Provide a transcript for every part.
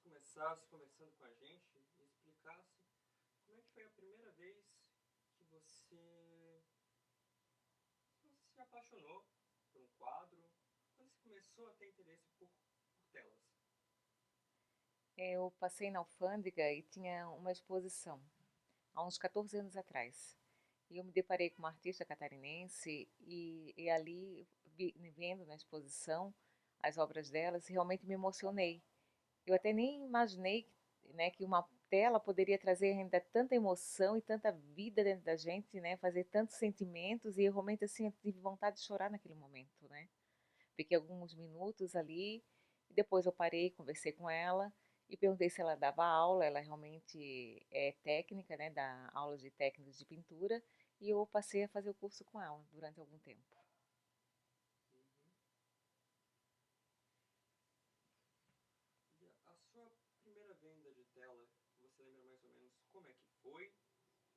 começasse conversando com a gente e explicasse como é que foi a primeira vez que você se apaixonou por um quadro, quando você começou a ter interesse por telas. Eu passei na alfândega e tinha uma exposição, há uns 14 anos atrás. E eu me deparei com uma artista catarinense e ali, vendo na exposição as obras delas, realmente me emocionei. Eu até nem imaginei, né, que uma tela poderia trazer ainda tanta emoção e tanta vida dentro da gente, né, fazer tantos sentimentos, e eu realmente assim eu tive vontade de chorar naquele momento, né? Fiquei alguns minutos ali, e depois eu parei, conversei com ela e perguntei se ela dava aula. Ela realmente é técnica, né, dá aulas de técnicas de pintura, e eu passei a fazer o curso com ela durante algum tempo. Uhum. E a sua primeira venda de tela, você lembra mais ou menos como é que foi?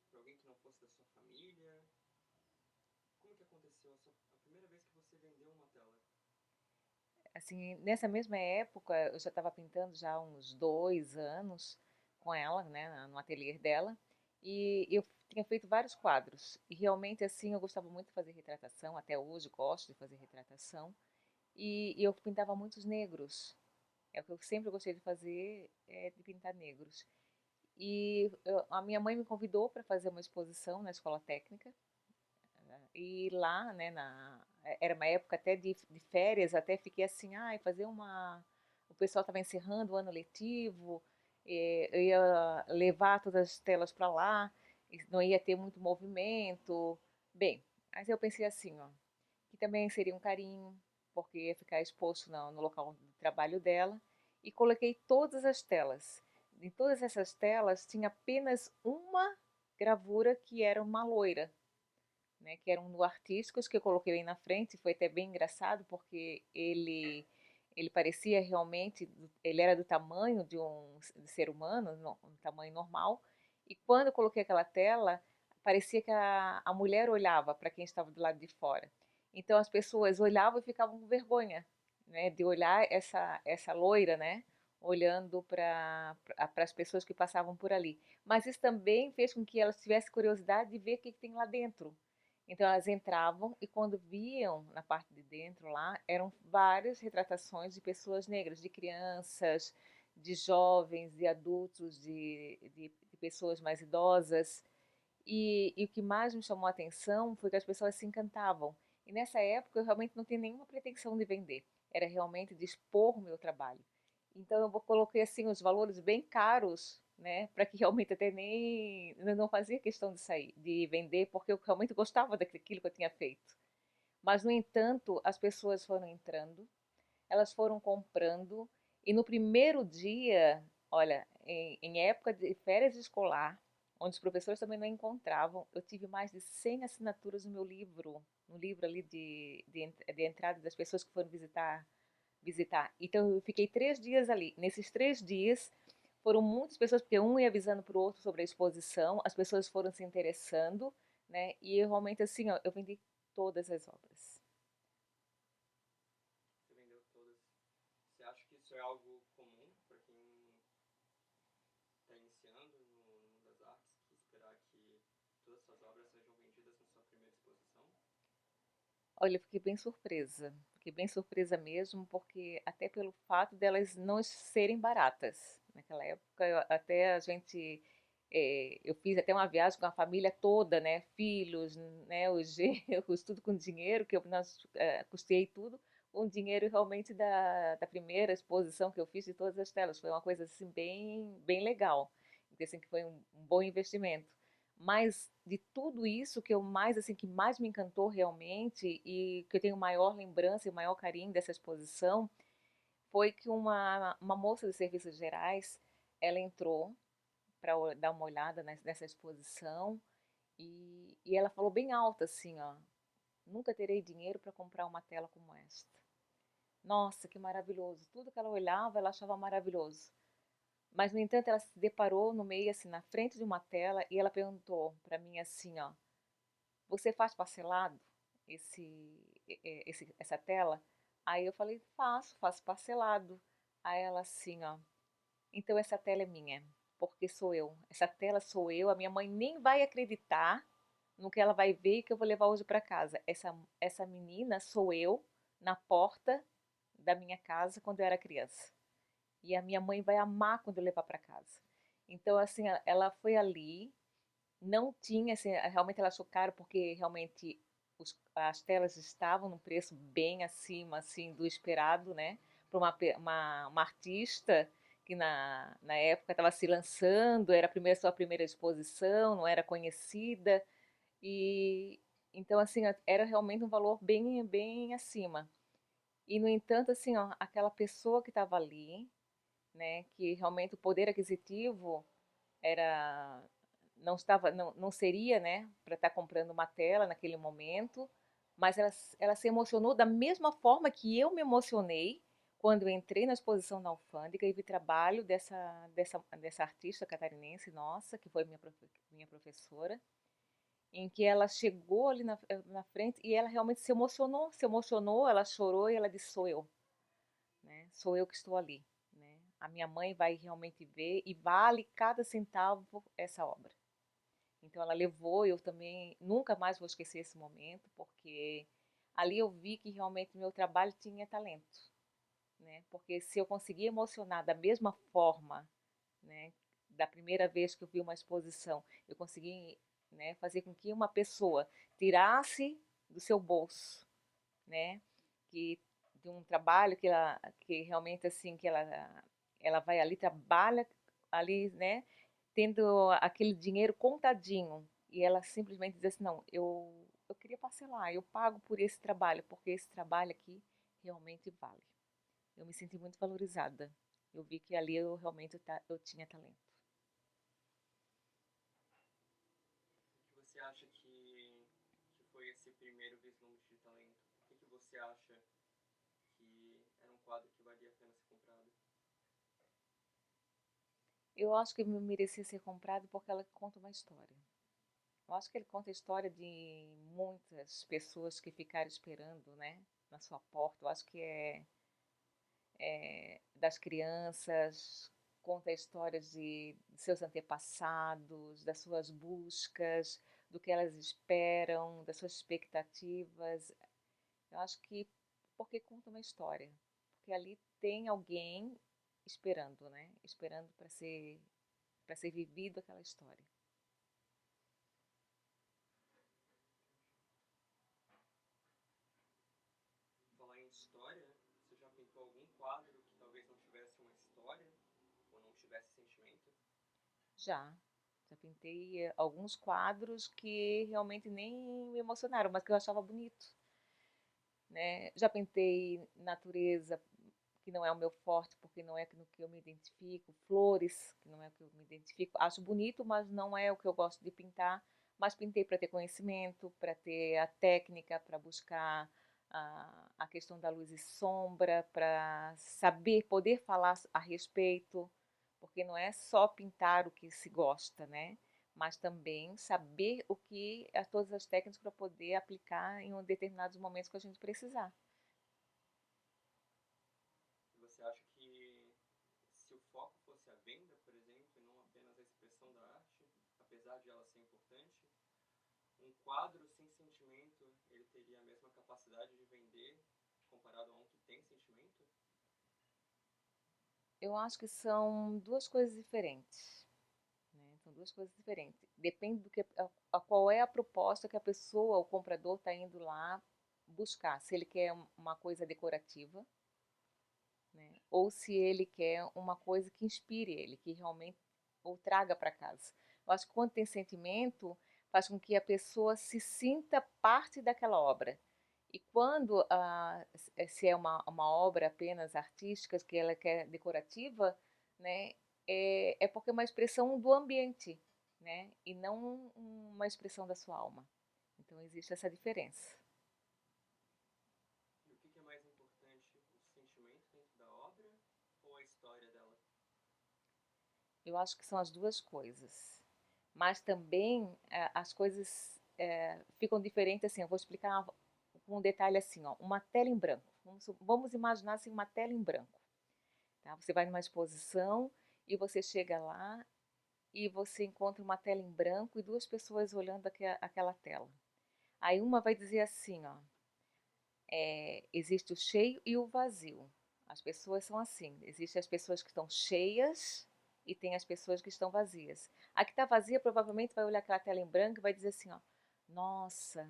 Para alguém que não fosse da sua família? Como que aconteceu a primeira vez que você vendeu uma tela? Assim, nessa mesma época, eu já estava pintando já há uns 2 anos com ela, né, no ateliê dela, e eu tinha feito vários quadros. E realmente, assim, eu gostava muito de fazer retratação, até hoje gosto de fazer retratação, e eu pintava muitos negros. É o que eu sempre gostei de fazer, é de pintar negros. E a minha mãe me convidou para fazer uma exposição na escola técnica. E lá, né, era uma época até de férias, até fiquei assim, fazer uma. O pessoal estava encerrando o ano letivo, eu ia levar todas as telas para lá, e não ia ter muito movimento. Bem, mas eu pensei assim, ó, que também seria um carinho, porque ia ficar exposto no local de trabalho dela, e coloquei todas as telas. Em todas essas telas tinha apenas uma gravura que era uma loira, né, que eram no artísticos, que eu coloquei aí na frente. Foi até bem engraçado porque ele parecia realmente, ele era do tamanho de um ser humano, um tamanho normal, e quando eu coloquei aquela tela, parecia que a mulher olhava para quem estava do lado de fora. Então as pessoas olhavam e ficavam com vergonha, né, de olhar essa loira, né, olhando para as pessoas que passavam por ali. Mas isso também fez com que elas tivessem curiosidade de ver o que tem lá dentro. Então elas entravam e quando viam na parte de dentro lá, eram várias retratações de pessoas negras, de crianças, de jovens, de adultos, de pessoas mais idosas. E o que mais me chamou a atenção foi que as pessoas se encantavam. E nessa época eu realmente não tinha nenhuma pretensão de vender, era realmente de expor o meu trabalho. Então eu coloquei assim os valores bem caros, né, para que realmente até nem eu não fazia questão de sair, de vender, porque eu realmente gostava daquilo que eu tinha feito. Mas no entanto, as pessoas foram entrando, elas foram comprando, e no primeiro dia, olha, em época de férias escolar, onde os professores também não encontravam, eu tive mais de 100 assinaturas no meu livro, no livro ali de entrada das pessoas que foram visitar. Então eu fiquei 3 dias ali. Nesses 3 dias foram muitas pessoas, porque um ia avisando para o outro sobre a exposição, as pessoas foram se interessando, né? E eu, realmente assim, ó, eu vendi todas as obras. Você vendeu todas. Você acha que isso é algo comum para quem está iniciando no mundo das artes, que esperar que todas as suas obras sejam vendidas na sua primeira exposição? Olha, eu fiquei bem surpresa mesmo, porque até pelo fato delas não serem baratas. Naquela época, até a gente, eu fiz até uma viagem com a família toda, né, filhos, né, os genros, tudo com dinheiro, que nós custei tudo, com dinheiro realmente da primeira exposição que eu fiz de todas as telas. Foi uma coisa assim bem legal. Então, assim, que foi um bom investimento. Mas de tudo isso que eu mais assim que mais me encantou realmente e que eu tenho maior lembrança e maior carinho dessa exposição foi que uma moça de serviços gerais, ela entrou para dar uma olhada nessa exposição, e ela falou bem alta assim, ó: nunca terei dinheiro para comprar uma tela como esta. Nossa, que maravilhoso! Tudo que ela olhava, ela achava maravilhoso. Mas, no entanto, ela se deparou no meio, assim, na frente de uma tela, e ela perguntou para mim assim, ó: você faz parcelado essa tela? Aí eu falei, faço parcelado. Aí ela assim, ó, então essa tela é minha, porque sou eu. Essa tela sou eu, a minha mãe nem vai acreditar no que ela vai ver e que eu vou levar hoje para casa. Essa menina sou eu na porta da minha casa quando eu era criança. E a minha mãe vai amar quando eu levar para casa. Então, assim, ela foi ali, não tinha, assim, realmente ela achou caro porque realmente as telas estavam num preço bem acima, assim, do esperado, né? Para uma artista que na época estava se lançando, era a sua primeira exposição, não era conhecida, e então, assim, era realmente um valor bem acima. E, no entanto, assim, ó, aquela pessoa que estava ali, né, que realmente o poder aquisitivo era não seria, né, para estar comprando uma tela naquele momento, mas ela se emocionou da mesma forma que eu me emocionei quando eu entrei na exposição na alfândega e vi trabalho dessa artista catarinense nossa, que foi minha professora, em que ela chegou ali na frente e ela realmente se emocionou, ela chorou e ela disse, sou eu, né? Sou eu que estou ali, né? A minha mãe vai realmente ver e vale cada centavo essa obra. Então ela levou, eu também nunca mais vou esquecer esse momento, porque ali eu vi que realmente meu trabalho tinha talento, né? Porque se eu conseguia emocionar da mesma forma, né, da primeira vez que eu vi uma exposição, eu consegui, né, fazer com que uma pessoa tirasse do seu bolso, né, que de um trabalho que realmente assim que ela vai ali trabalha ali, né, tendo aquele dinheiro contadinho e ela simplesmente diz assim, não, eu queria parcelar, eu pago por esse trabalho, porque esse trabalho aqui realmente vale. Eu me senti muito valorizada. Eu vi que ali eu realmente eu tinha talento. O que você acha que foi esse primeiro vislumbre de talento? Por que você acha que era um quadro que valia a pena ser comprado? Eu acho que ele merecia ser comprado porque ela conta uma história. Eu acho que ele conta a história de muitas pessoas que ficaram esperando, né, na sua porta. Eu acho que é das crianças, conta a história de seus antepassados, das suas buscas, do que elas esperam, das suas expectativas. Eu acho que porque conta uma história, porque ali tem alguém esperando, né? Esperando para ser vivido aquela história. Falar em história, você já pintou algum quadro que talvez não tivesse uma história ou não tivesse sentimento? Já, já pintei alguns quadros que realmente nem me emocionaram, mas que eu achava bonito, né? Já pintei natureza, que não é o meu forte, porque não é no que eu me identifico, flores, que não é o que eu me identifico. Acho bonito, mas não é o que eu gosto de pintar. Mas pintei para ter conhecimento, para ter a técnica, para buscar a questão da luz e sombra, para saber, poder falar a respeito, porque não é só pintar o que se gosta, né? Mas também saber todas as técnicas para poder aplicar em determinados momentos que a gente precisar. E você acha que se o foco fosse a venda, por exemplo, e não apenas a expressão da arte, apesar de ela ser importante, um quadro sem sentimento, ele teria a mesma capacidade de vender comparado a um que tem sentimento? Eu acho que são duas coisas diferentes, né? São duas coisas diferentes. Depende do que qual é a proposta que a pessoa, o comprador, está indo lá buscar. Se ele quer uma coisa decorativa, né? Ou se ele quer uma coisa que inspire ele, que realmente o traga para casa. Eu acho que quando tem sentimento, faz com que a pessoa se sinta parte daquela obra. E quando se é uma obra apenas artística, que ela quer decorativa, né, é porque é uma expressão do ambiente, né, e não uma expressão da sua alma. Então existe essa diferença. E o que é mais importante, o sentimento dentro da obra ou a história dela? Eu acho que são as duas coisas. Mas também as coisas ficam diferentes assim. Eu vou explicar com um detalhe assim, ó, uma tela em branco. Vamos imaginar assim uma tela em branco. Tá? Você vai numa exposição e você chega lá e você encontra uma tela em branco e duas pessoas olhando aquela tela. Aí uma vai dizer assim, ó, existe o cheio e o vazio. As pessoas são assim, existem as pessoas que estão cheias e tem as pessoas que estão vazias. A que está vazia provavelmente vai olhar aquela tela em branco e vai dizer assim, ó, nossa,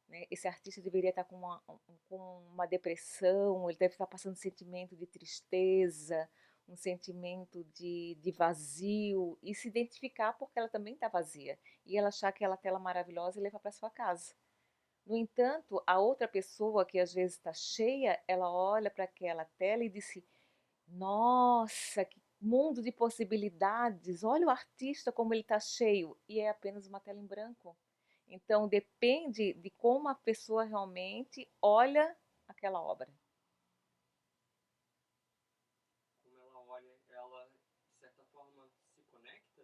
né, esse artista deveria estar com uma depressão, ele deve estar passando um sentimento de tristeza, um sentimento de vazio, e se identificar porque ela também está vazia, e ela achar aquela tela maravilhosa e levar para sua casa. No entanto, a outra pessoa que às vezes está cheia, ela olha para aquela tela e diz: nossa, que mundo de possibilidades! Olha o artista como ele está cheio. E é apenas uma tela em branco. Então, depende de como a pessoa realmente olha aquela obra. Como ela olha, ela de certa forma se conecta.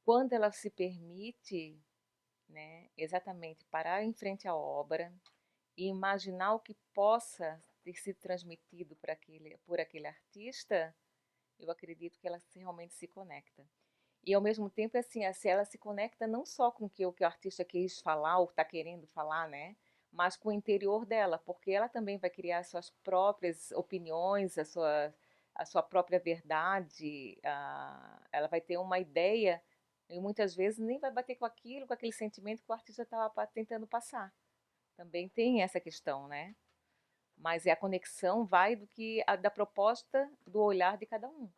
Quando ela se permite, né, exatamente parar em frente à obra e imaginar o que possa ter sido transmitido por aquele artista, eu acredito que ela realmente se conecta. E ao mesmo tempo, assim, ela se conecta não só com o que o artista quis falar ou está querendo falar, né? Mas com o interior dela, porque ela também vai criar suas próprias opiniões, a sua própria verdade, ela vai ter uma ideia e muitas vezes nem vai bater com aquilo, com aquele sentimento que o artista estava tentando passar. Também tem essa questão, né? Mas a conexão vai da proposta do olhar de cada um.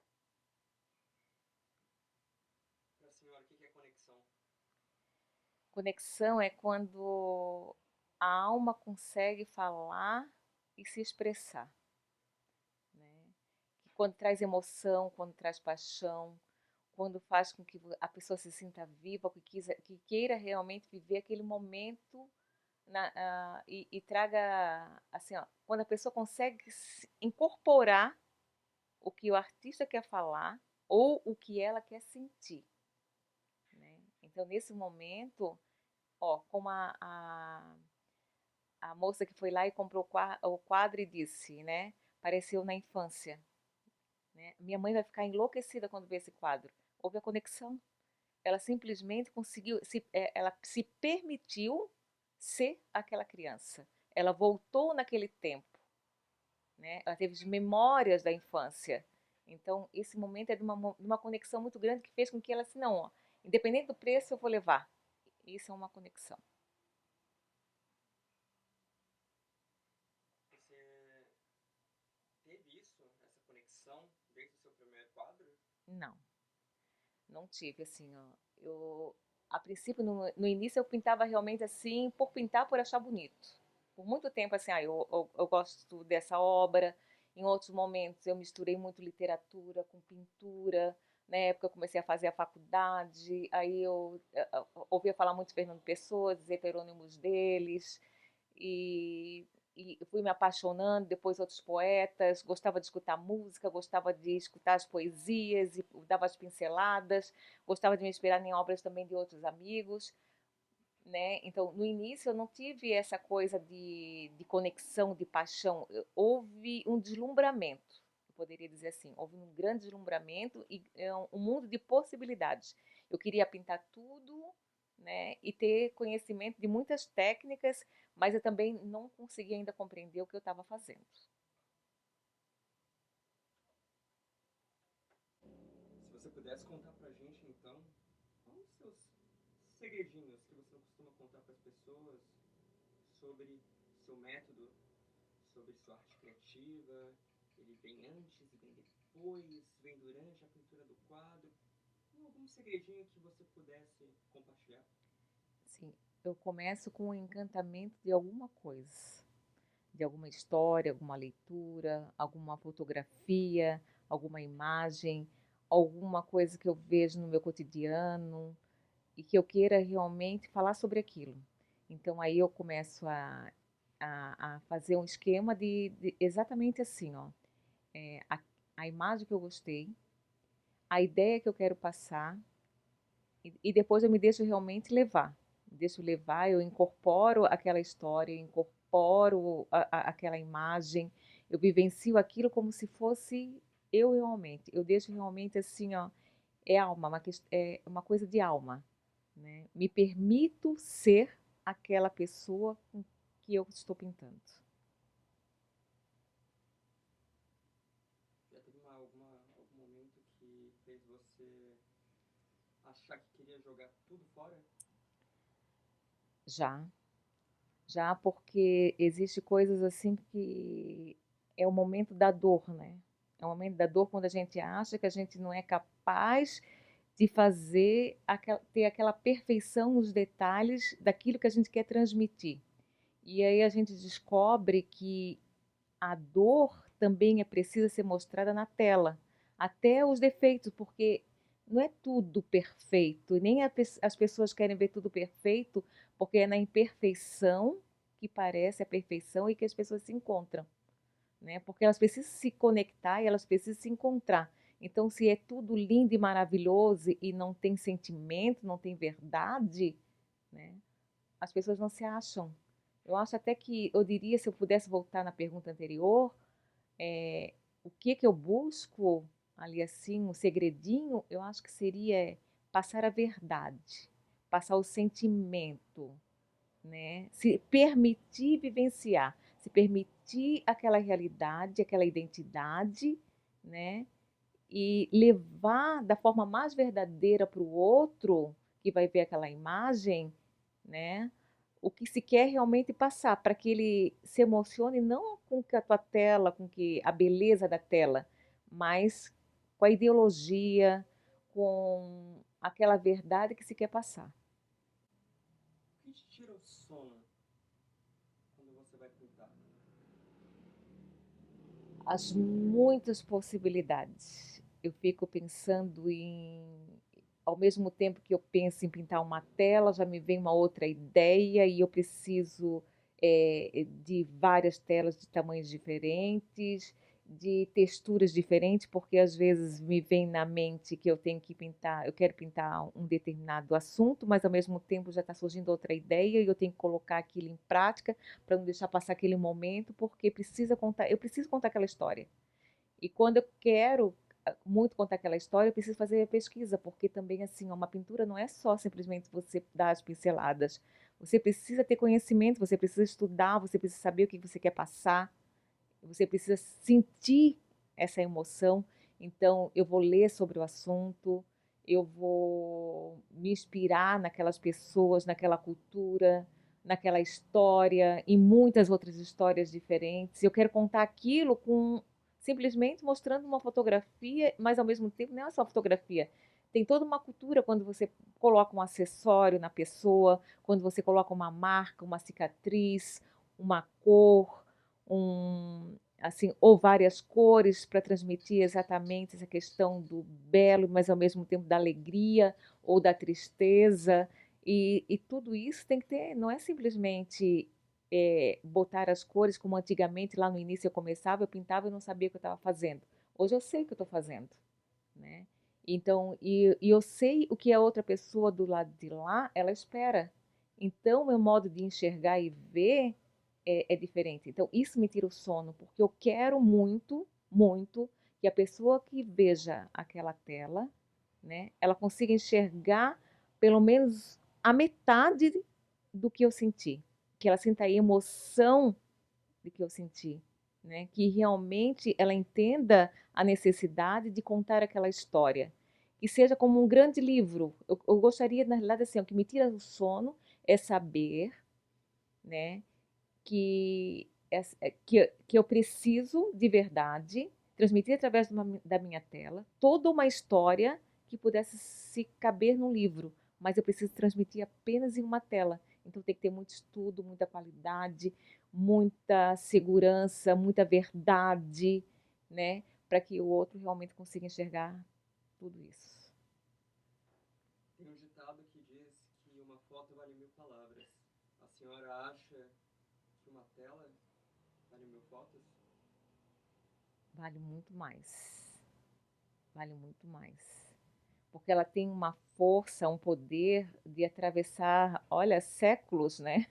Para a senhora, o que é conexão? Conexão é quando a alma consegue falar e se expressar, né? Que quando traz emoção, quando traz paixão, quando faz com que a pessoa se sinta viva, que queira realmente viver aquele momento e traga, assim, ó, quando a pessoa consegue incorporar o que o artista quer falar ou o que ela quer sentir, né? Então, nesse momento, ó, como a moça que foi lá e comprou o quadro e disse, né? Pareceu na infância, né? Minha mãe vai ficar enlouquecida quando vê esse quadro. Houve a conexão. Ela simplesmente conseguiu, ela se permitiu ser aquela criança. Ela voltou naquele tempo, né? Ela teve as memórias da infância. Então, esse momento é de uma conexão muito grande que fez com que ela, assim, não, ó, independente do preço, eu vou levar. Isso é uma conexão. Você teve isso, essa conexão, desde o seu primeiro quadro? Não, não tive, assim, ó. A princípio, no início, eu pintava realmente assim, por pintar, por achar bonito. Por muito tempo, assim, eu gosto dessa obra. Em outros momentos, eu misturei muito literatura com pintura. Na época, eu comecei a fazer a faculdade. Aí, eu ouvia falar muito de Fernando Pessoa, dos heterônimos deles e, e fui me apaixonando, depois outros poetas, gostava de escutar música, gostava de escutar as poesias e dava as pinceladas, gostava de me inspirar em obras também de outros amigos, né? Então, no início eu não tive essa coisa de conexão, de paixão, houve um deslumbramento, eu poderia dizer assim, houve um grande deslumbramento e um mundo de possibilidades. Eu queria pintar tudo, né, e ter conhecimento de muitas técnicas, mas eu também não conseguia ainda compreender o que eu estava fazendo. Se você pudesse contar pra gente, então, quais os seus segredinhos que você não costuma contar para as pessoas sobre seu método, sobre sua arte criativa, ele vem antes e vem depois, vem durante a pintura do quadro, algum segredinho que você pudesse compartilhar? Sim, eu começo com o encantamento de alguma coisa, de alguma história, alguma leitura, alguma fotografia, alguma imagem, alguma coisa que eu vejo no meu cotidiano e que eu queira realmente falar sobre aquilo. Então aí eu começo a fazer um esquema de exatamente assim, ó, é, a, a imagem que eu gostei, a ideia que eu quero passar e depois eu me deixo realmente levar. Me deixo levar, eu incorporo aquela história, eu incorporo aquela imagem, eu vivencio aquilo como se fosse eu deixo realmente assim, ó, é alma, é uma coisa de alma, né? Me permito ser aquela pessoa com que eu estou pintando. Já teve algum momento que fez você achar que queria jogar tudo fora? Já, já porque existe coisas assim que é o momento da dor, né? É o momento da dor quando a gente acha que a gente não é capaz de fazer ter aquela perfeição nos detalhes daquilo que a gente quer transmitir. E aí a gente descobre que a dor também é precisa ser mostrada na tela, até os defeitos, porque não é tudo perfeito, nem as pessoas querem ver tudo perfeito, porque é na imperfeição que parece a perfeição e que as pessoas se encontram, né? Porque elas precisam se conectar e elas precisam se encontrar. Então, se é tudo lindo e maravilhoso e não tem sentimento, não tem verdade, né? As pessoas não se acham. Eu acho até que eu diria, se eu pudesse voltar na pergunta anterior, o que que eu busco ali assim, um segredinho, eu acho que seria passar a verdade, passar o sentimento, né? Se permitir vivenciar, se permitir aquela realidade, aquela identidade, né? E levar da forma mais verdadeira para o outro que vai ver aquela imagem, né? O que se quer realmente passar, para que ele se emocione não com que a tua tela, com que a beleza da tela, mas com a ideologia, com aquela verdade que se quer passar. O que te tira o sono quando você vai pintar? As muitas possibilidades. Eu fico pensando ao mesmo tempo que eu penso em pintar uma tela, já me vem uma outra ideia e eu preciso de várias telas de tamanhos diferentes, de texturas diferentes, porque às vezes me vem na mente que eu tenho que pintar, eu quero pintar um determinado assunto, mas ao mesmo tempo já está surgindo outra ideia e eu tenho que colocar aquilo em prática para não deixar passar aquele momento, porque eu preciso contar aquela história. E quando eu quero muito contar aquela história, eu preciso fazer a pesquisa, porque também assim, uma pintura não é só simplesmente você dar as pinceladas. Você precisa ter conhecimento, você precisa estudar, você precisa saber o que você quer passar, você precisa sentir essa emoção. Então, eu vou ler sobre o assunto, eu vou me inspirar naquelas pessoas, naquela cultura, naquela história, e muitas outras histórias diferentes. Eu quero contar aquilo com simplesmente mostrando uma fotografia, mas ao mesmo tempo não é só fotografia. Tem toda uma cultura quando você coloca um acessório na pessoa, quando você coloca uma marca, uma cicatriz, uma cor, assim, ou várias cores para transmitir exatamente essa questão do belo, mas ao mesmo tempo da alegria ou da tristeza. E tudo isso tem que ter, não é simplesmente botar as cores como antigamente, lá no início eu começava, eu pintava e não sabia o que eu estava fazendo. Hoje eu sei o que eu estou fazendo, né? Então, e eu sei o que a outra pessoa do lado de lá, ela espera. Então, meu modo de enxergar e ver é diferente. Então, isso me tira o sono, porque eu quero muito, muito que a pessoa que veja aquela tela, né, ela consiga enxergar pelo menos a metade do que eu senti, que ela sinta a emoção de que eu senti, né, que realmente ela entenda a necessidade de contar aquela história, que seja como um grande livro. Eu gostaria, na realidade, assim, o que me tira o sono é saber, né, que eu preciso de verdade transmitir através da minha tela toda uma história que pudesse se caber num livro, mas eu preciso transmitir apenas em uma tela. Então tem que ter muito estudo, muita qualidade, muita segurança, muita verdade, né, para que o outro realmente consiga enxergar tudo isso. Tem um ditado que diz que uma foto vale 1000 palavras. A senhora acha que uma tela vale 1000 fotos? Vale muito mais. Vale muito mais. Porque ela tem uma força, um poder de atravessar, olha, séculos, né?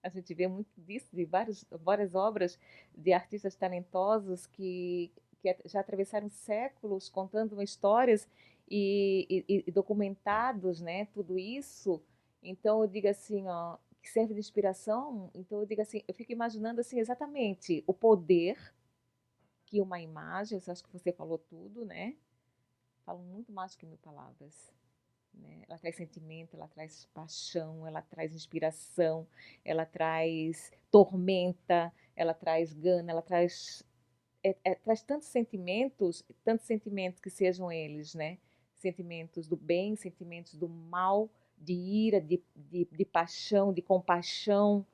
A gente vê muito disso, de várias obras de artistas talentosos que que já atravessaram séculos contando histórias e documentados, né, tudo isso. Então eu digo assim, ó, que serve de inspiração. Então eu digo assim, eu fico imaginando assim exatamente o poder que uma imagem, eu acho que você falou tudo, né? Falo muito mais do que mil palavras. Né? Ela traz sentimento, ela traz paixão, ela traz inspiração, ela traz tormenta, ela traz gana, ela traz, traz tantos sentimentos que sejam eles, né? Sentimentos do bem, sentimentos do mal, de ira, de paixão, de compaixão,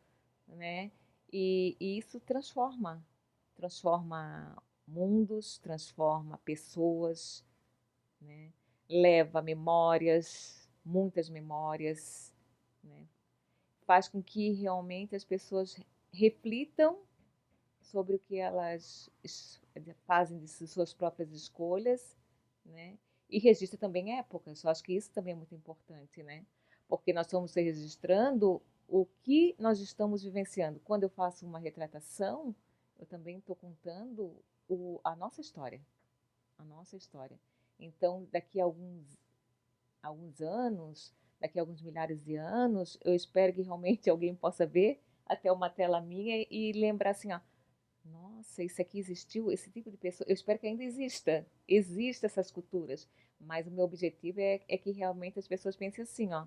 né? E isso transforma mundos, transforma pessoas, né? Leva memórias, muitas memórias, né? Faz com que realmente as pessoas reflitam sobre o que elas fazem de suas próprias escolhas, né? E registra também épocas. Eu acho que isso também é muito importante, né? Porque nós estamos registrando o que nós estamos vivenciando. Quando eu faço uma retratação, eu também estou contando a nossa história, a nossa história. Então, daqui a alguns anos, daqui a alguns milhares de anos, eu espero que realmente alguém possa ver até uma tela minha e lembrar assim, ó, nossa, isso aqui existiu, esse tipo de pessoa. Eu espero que ainda existam essas culturas, mas o meu objetivo é que realmente as pessoas pensem assim, ó,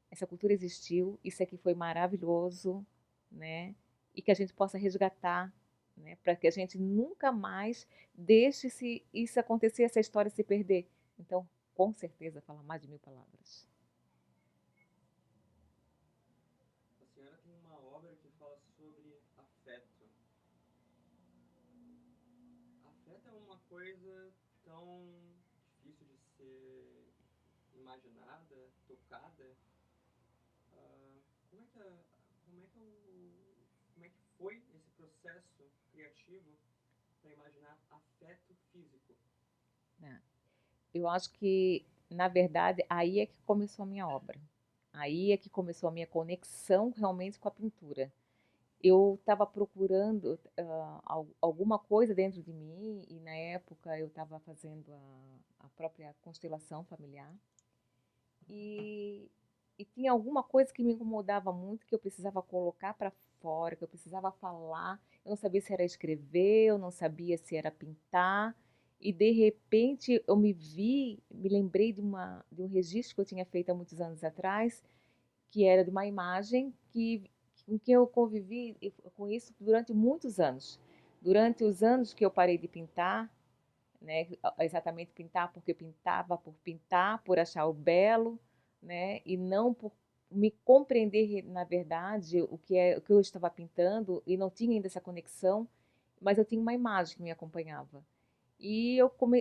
essa cultura existiu, isso aqui foi maravilhoso, né? E que a gente possa resgatar, né? Para que a gente nunca mais deixe isso acontecer, essa história se perder. Então, com certeza, fala mais de mil palavras. A senhora tem uma obra que fala sobre afeto. Afeto é uma coisa tão difícil de ser imaginada, tocada. Ah, como é que a, como é que como é que foi esse processo criativo para imaginar afeto físico? Né? Eu acho que, na verdade, aí é que começou a minha obra. Aí é que começou a minha conexão realmente com a pintura. Eu estava procurando alguma coisa dentro de mim e na época eu estava fazendo a própria constelação familiar e, e tinha alguma coisa que me incomodava muito que eu precisava colocar para fora, que eu precisava falar. Eu não sabia se era escrever, eu não sabia se era pintar e de repente eu me lembrei de um registro que eu tinha feito há muitos anos atrás, que era de uma imagem com que eu convivi com isso durante muitos anos. Durante os anos que eu parei de pintar, né, exatamente pintar porque pintava por pintar, por achar o belo, né, e não por me compreender na verdade o que eu estava pintando e não tinha ainda essa conexão, mas eu tinha uma imagem que me acompanhava. E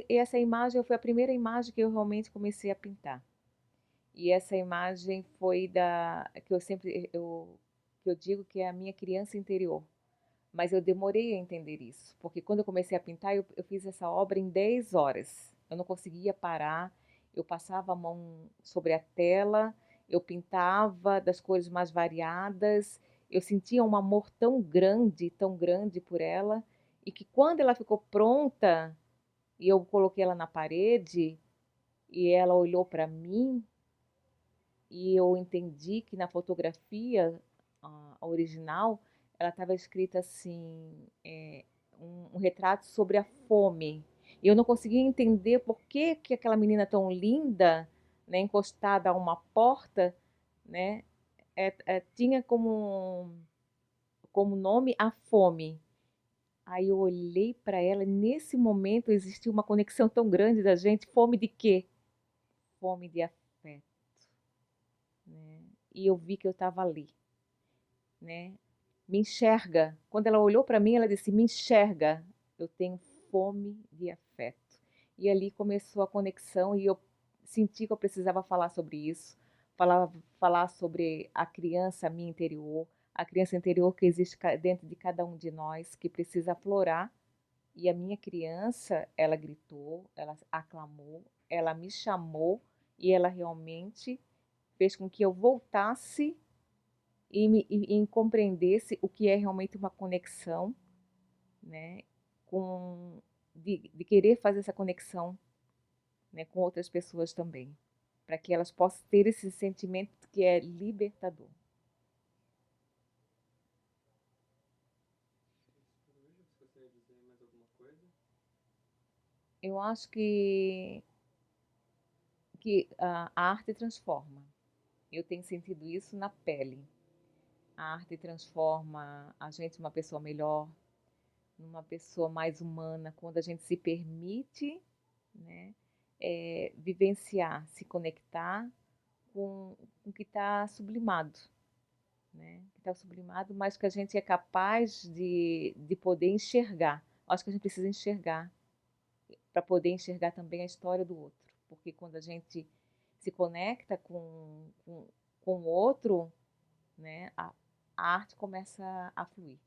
essa imagem foi a primeira imagem que eu realmente comecei a pintar. E essa imagem foi da que eu sempre que eu digo que é a minha criança interior. Mas eu demorei a entender isso, porque quando eu comecei a pintar, eu fiz essa obra em 10 horas. Eu não conseguia parar, eu passava a mão sobre a tela, eu pintava das cores mais variadas, eu sentia um amor tão grande por ela, e que quando ela ficou pronta e eu coloquei ela na parede e ela olhou para mim, e eu entendi que na fotografia a original ela estava escrita assim, um retrato sobre a fome. E eu não conseguia entender por que aquela menina tão linda, né, encostada a uma porta, né, tinha como nome a fome. Aí eu olhei para ela, e nesse momento existiu uma conexão tão grande da gente. Fome de quê? Fome de afeto, né? E eu vi que eu estava ali, né? Me enxerga. Quando ela olhou para mim, ela disse: me enxerga, eu tenho fome de afeto. E ali começou a conexão e eu senti que eu precisava falar sobre isso, falar sobre a criança minha interior, a criança interior que existe dentro de cada um de nós, que precisa aflorar. E a minha criança, ela gritou, ela aclamou, ela me chamou e ela realmente fez com que eu voltasse e compreendesse o que é realmente uma conexão, né, com de querer fazer essa conexão, né, com outras pessoas também, para que elas possam ter esse sentimento que é libertador. Por hoje, você gostaria de dizer mais alguma coisa? Eu acho que a arte transforma. Eu tenho sentido isso na pele. A arte transforma a gente numa pessoa melhor, numa pessoa mais humana, quando a gente se permite, né, vivenciar, se conectar com o que está sublimado, né? Que está sublimado, mas que a gente é capaz de poder enxergar. Acho que a gente precisa enxergar para poder enxergar também a história do outro, porque quando a gente se conecta com o outro, né, a arte começa a fluir.